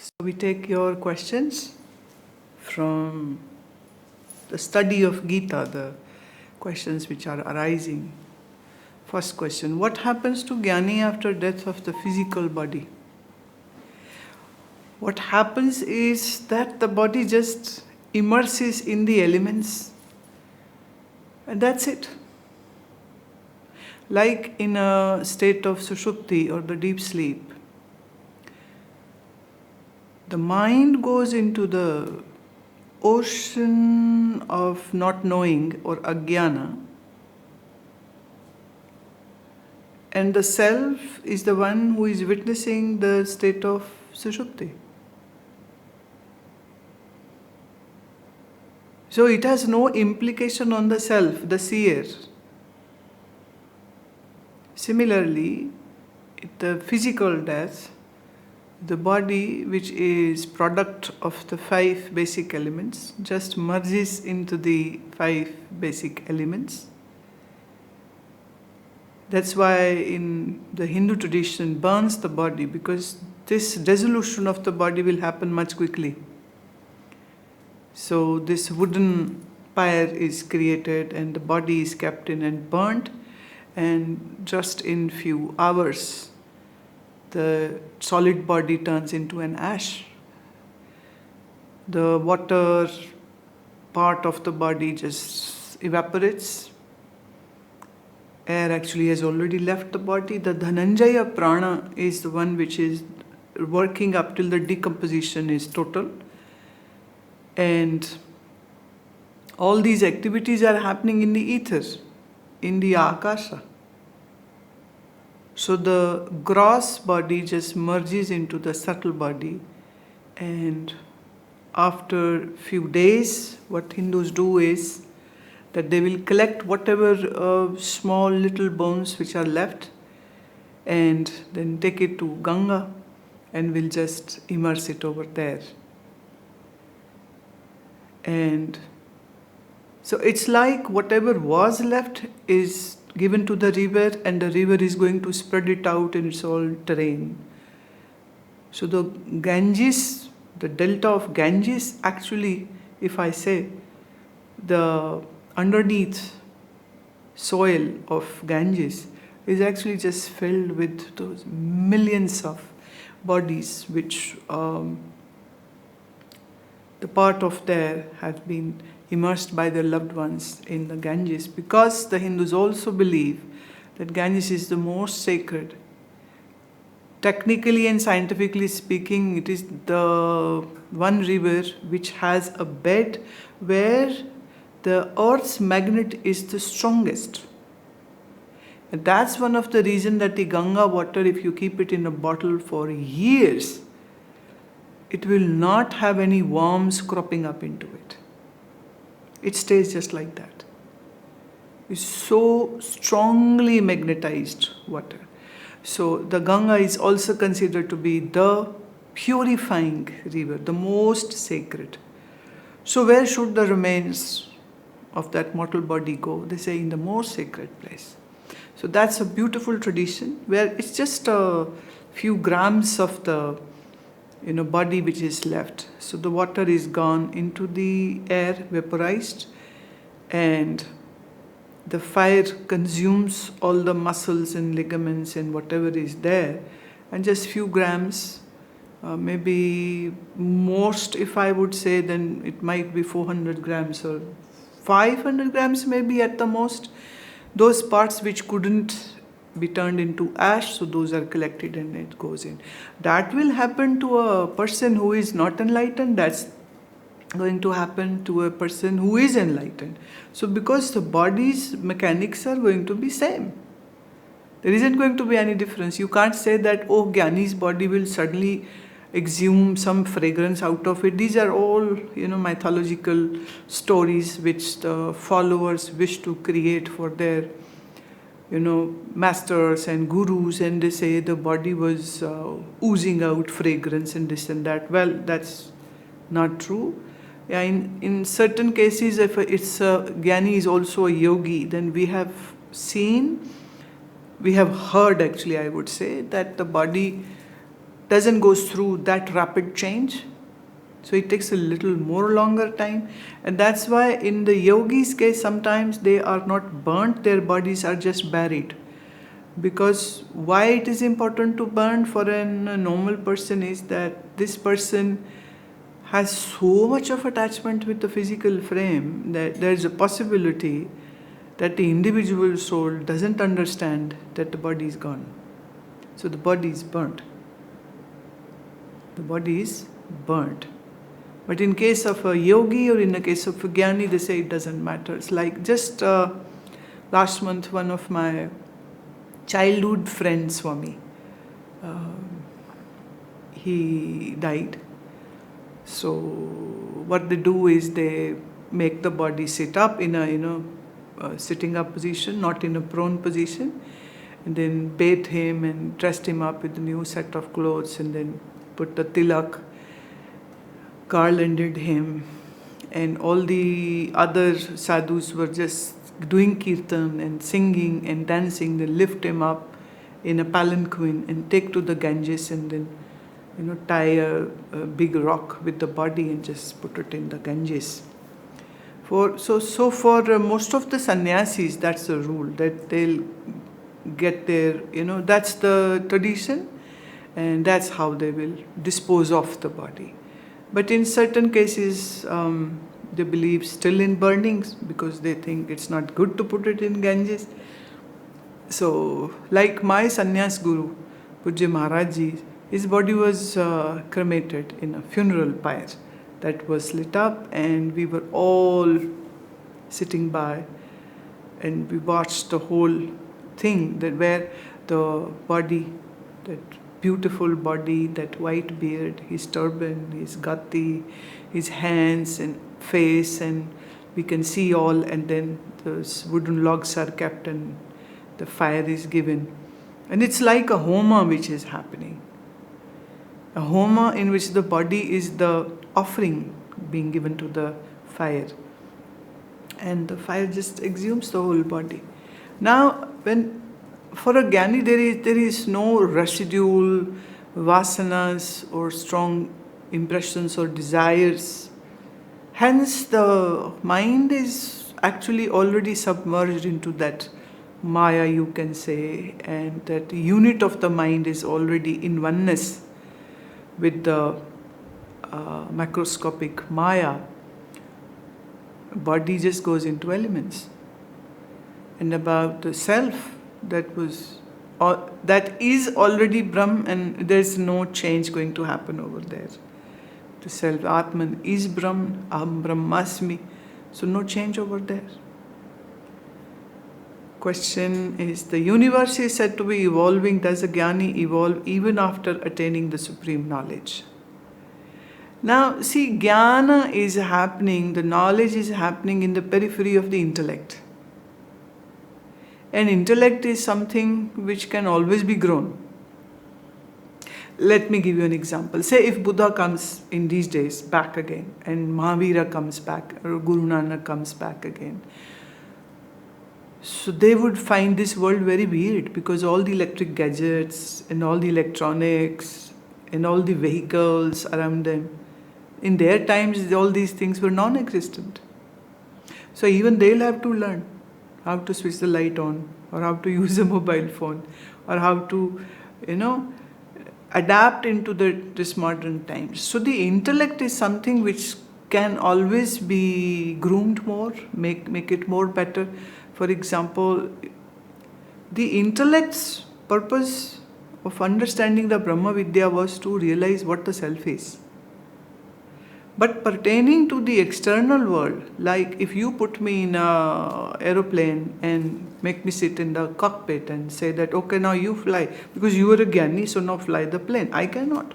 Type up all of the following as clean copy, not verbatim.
So we take your questions from the study of Gita, the questions which are arising. First question, what happens to Jnani after death of the physical body? What happens is that the body just immerses in the elements, and that's it. Like in a state of sushupti or the deep sleep, the mind goes into the ocean of not knowing or ajnana, and the self is the one who is witnessing the state of sushupti. So it has no implication on the self, the seer. Similarly, the physical death, the body, which is product of the 5 basic elements, just merges into the 5 basic elements. That's why in the Hindu tradition burns the body, because this dissolution of the body will happen much quickly. So this wooden pyre is created and the body is kept in and burnt, and just in few hours the solid body turns into an ash. The water part of the body just evaporates. Air actually has already left the body. The Dhananjaya prana is the one which is working up till the decomposition is total. And all these activities are happening in the ether, in the akasha. So the gross body just merges into the subtle body, and after few days, what Hindus do is that they will collect whatever small little bones which are left and then take it to Ganga and will just immerse it over there. And so it's like whatever was left is given to the river, and the river is going to spread it out in its all terrain. So the Ganges, the delta of Ganges, actually, if I say, the underneath soil of Ganges is actually just filled with those millions of bodies which the part of there has been immersed by their loved ones in the Ganges, because the Hindus also believe that Ganges is the most sacred. Technically and scientifically speaking, it is the one river which has a bed where the earth's magnet is the strongest. And that's one of the reasons that the Ganga water, if you keep it in a bottle for years, it will not have any worms cropping up into it. It stays just like that. It's so strongly magnetized water. So the Ganga is also considered to be the purifying river, the most sacred. So where should the remains of that mortal body go? They say in the most sacred place. So that's a beautiful tradition where it's just a few grams of the body which is left. So the water is gone into the air, vaporized, and the fire consumes all the muscles and ligaments and whatever is there, and just few grams, maybe most, if I would say, then it might be 400 grams or 500 grams maybe at the most. Those parts which couldn't be turned into ash, so those are collected and it goes in. That will happen to a person who is not enlightened. That's going to happen to a person who is enlightened. So because the body's mechanics are going to be same, there isn't going to be any difference. You can't say that, oh, Jnani's body will suddenly exhume some fragrance out of it. These are all, mythological stories which the followers wish to create for their masters and gurus, and they say the body was oozing out fragrance and this and that. Well, that's not true. Yeah, in certain cases, if it's a Jnani is also a yogi, then we have heard actually, I would say, that the body doesn't go through that rapid change. So it takes a little more longer time. And that's why in the yogis' case, sometimes they are not burnt, their bodies are just buried. Because why it is important to burn for a normal person is that this person has so much of attachment with the physical frame that there's a possibility that the individual soul doesn't understand that the body is gone. So the body is burnt. The body is burnt. But in case of a yogi or in the case of a jnani, they say it doesn't matter. It's like just last month, one of my childhood friends, Swami, he died. So what they do is they make the body sit up in a sitting up position, not in a prone position, and then bathe him and dressed him up with a new set of clothes, and then put the tilak, garlanded him, and all the other sadhus were just doing kirtan and singing and dancing. They lift him up in a palanquin and take to the Ganges, and then tie a big rock with the body and just put it in the Ganges. For most of the sannyasis, that's the rule, that they'll get their, that's the tradition, and that's how they will dispose of the body. But in certain cases, they believe still in burnings because they think it's not good to put it in Ganges. So, like my sannyas guru, Pujya Maharaj Ji, his body was cremated in a funeral pyre that was lit up, and we were all sitting by, and we watched the whole thing, that where the body, that beautiful body, that white beard, his turban, his gati, his hands and face, and we can see all, and then those wooden logs are kept and the fire is given. And it's like a homa which is happening. A homa in which the body is the offering being given to the fire. And the fire just exhumes the whole body. Now, for a jnani, there is no residual vasanas or strong impressions or desires. Hence, the mind is actually already submerged into that Maya, you can say, and that unit of the mind is already in oneness with the macroscopic Maya. Body just goes into elements. And about the self, that is already Brahm, and there's no change going to happen over there. The self, Atman, is Brahm, Aham Brahmasmi, so no change over there. Question is, the universe is said to be evolving. Does a jnani evolve even after attaining the supreme knowledge? Now, see, jnana is happening, the knowledge is happening in the periphery of the intellect. And intellect is something which can always be grown. Let me give you an example. Say if Buddha comes in these days back again, and Mahavira comes back, or Guru Nanak comes back again. So they would find this world very weird, because all the electric gadgets and all the electronics and all the vehicles around them, in their times all these things were non-existent. So even they'll have to learn how to switch the light on, or how to use a mobile phone, or how to, adapt into this modern times. So the intellect is something which can always be groomed more, make it more better. For example, the intellect's purpose of understanding the Brahma Vidya was to realize what the self is. But pertaining to the external world, like if you put me in an aeroplane and make me sit in the cockpit and say that, okay, now you fly, because you are a jnani, so now fly the plane. I cannot.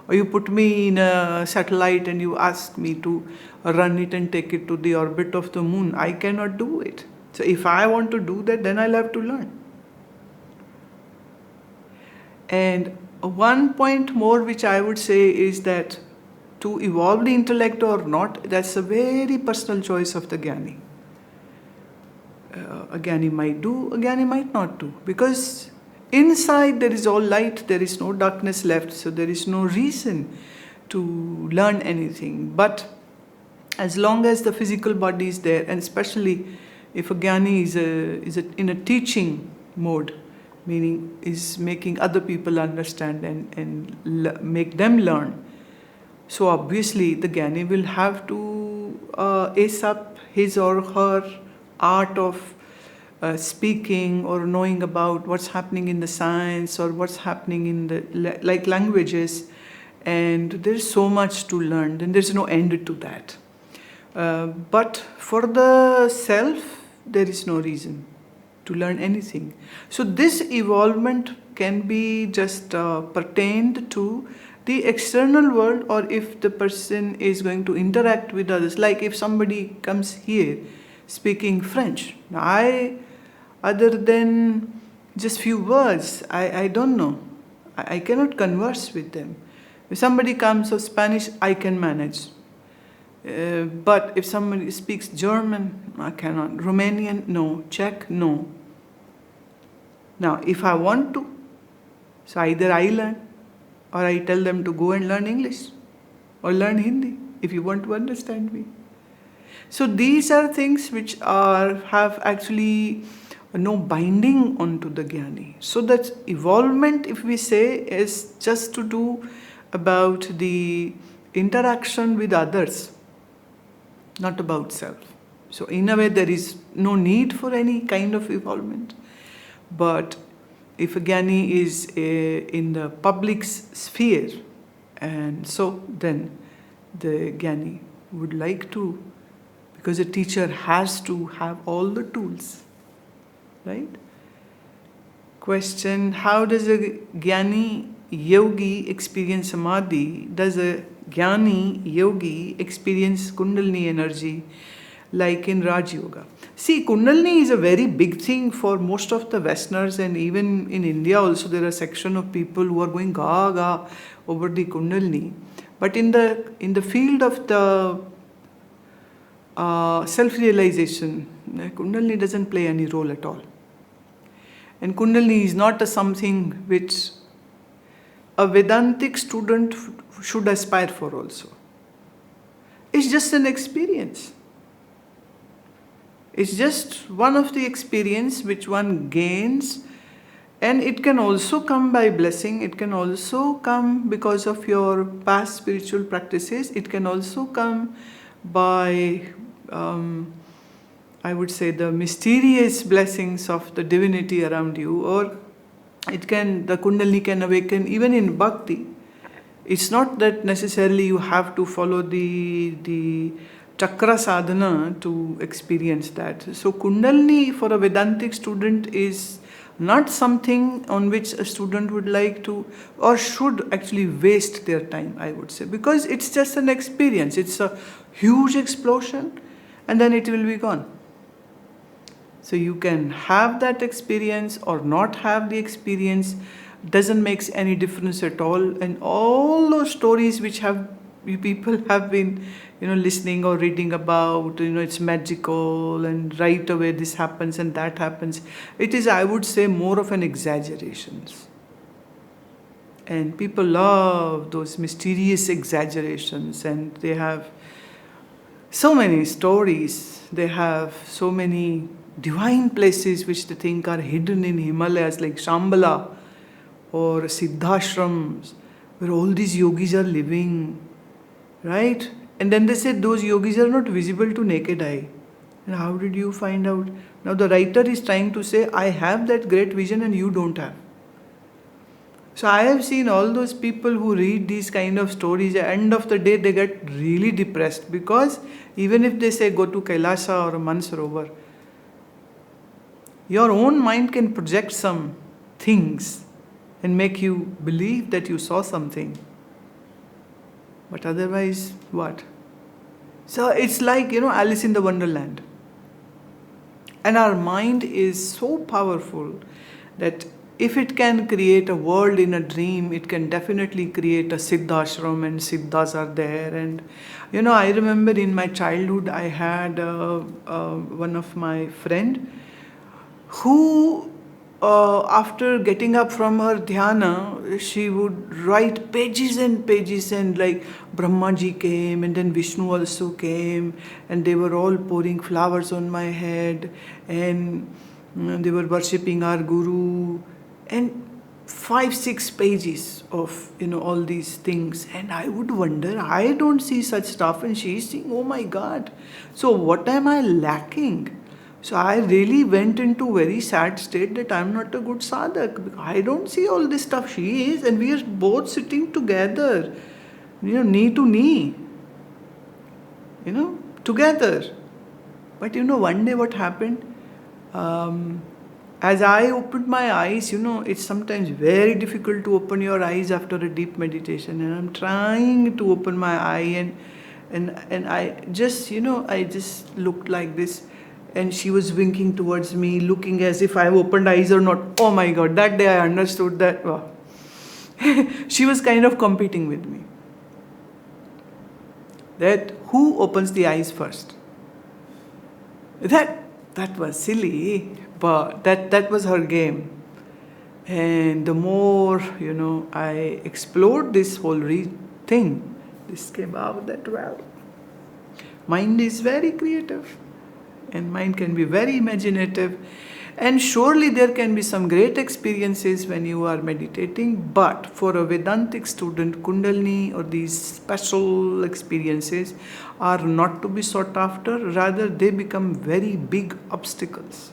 Or you put me in a satellite and you ask me to run it and take it to the orbit of the moon. I cannot do it. So if I want to do that, then I'll have to learn. And one point more which I would say is that to evolve the intellect or not, that's a very personal choice of the jnani. A jnani might do, a jnani might not do. Because Inside there is all light, there is no darkness left, so there is no reason to learn anything. But as long as the physical body is there, and especially if a jnani in a teaching mode, meaning is making other people understand and make them learn, so obviously the jnani will have to ace up his or her art of speaking or knowing about what's happening in the science or what's happening in the like languages, and there's so much to learn, then there's no end to that. But for the self, there is no reason to learn anything. So this evolvement can be just pertained to the external world, or if the person is going to interact with others. Like if somebody comes here speaking French, other than just few words, I don't know. I cannot converse with them. If somebody comes of Spanish, I can manage. But if somebody speaks German, I cannot. Romanian, no. Czech, no. Now, if I want to, so either I learn or I tell them to go and learn English or learn Hindi if you want to understand me. So these are things which have actually no binding onto the jnani. So that evolvement, if we say, is just to do about the interaction with others, not about self. So in a way there is no need for any kind of evolvement. But if a jnani is in the public sphere, and so then the jnani would like to, because a teacher has to have all the tools, right? Question: how does a jnani yogi experience samadhi? Does a jnani yogi experience kundalini energy like in Raj Yoga? See, kundalini is a very big thing for most of the Westerners, and even in India also there are a section of people who are going gaga over the kundalini. But in the field of the self-realization, kundalini doesn't play any role at all. And kundalini is not something which a Vedantic student should aspire for also. It's just an experience. It's just one of the experience which one gains, and it can also come by blessing, it can also come because of your past spiritual practices, it can also come by I would say the mysterious blessings of the divinity around you, or the kundalini can awaken even in bhakti. It's not that necessarily you have to follow the chakra sadhana to experience that. So kundalini for a Vedantic student is not something on which a student would like to or should actually waste their time, I would say, because it's just an experience. It's a huge explosion and then it will be gone. So you can have that experience or not have the experience, doesn't make any difference at all. And all those stories which people have been listening or reading about, it's magical and right away this happens and that happens, it is, I would say, more of an exaggeration. And people love those mysterious exaggerations, and they have so many stories, they have so many divine places which they think are hidden in Himalayas, like Shambhala or Siddhashrams, where all these yogis are living, right? And then they said those yogis are not visible to naked eye. And how did you find out? Now the writer is trying to say, I have that great vision and you don't have. So I have seen all those people who read these kind of stories, at the end of the day they get really depressed, because even if they say go to Kailasa or Mansarovar, your own mind can project some things and make you believe that you saw something. But otherwise, what? So it's like, Alice in the Wonderland. And our mind is so powerful that if it can create a world in a dream, it can definitely create a Siddhashram, and Siddhas are there. And, I remember in my childhood, I had one of my friend who after getting up from her dhyana, she would write pages and pages, and like Brahmaji came, and then Vishnu also came, and they were all pouring flowers on my head, and they were worshipping our guru, and 5-6 pages of all these things. And I would wonder, I don't see such stuff, and she's saying, oh my God, so what am I lacking? So I really went into very sad state that I'm not a good sadhak. I don't see all this stuff. She is, and we are both sitting together, knee to knee, together. But one day what happened? As I opened my eyes, it's sometimes very difficult to open your eyes after a deep meditation, and I'm trying to open my eye, and I just, I just looked like this. And she was winking towards me, looking as if I have opened eyes or not. Oh my God, that day I understood that she was kind of competing with me. That who opens the eyes first? That was silly, but that was her game. And the more, I explored this whole thing, this came out that, well, mind is very creative. And mind can be very imaginative. And surely there can be some great experiences when you are meditating. But for a Vedantic student, Kundalini or these special experiences are not to be sought after. Rather, they become very big obstacles.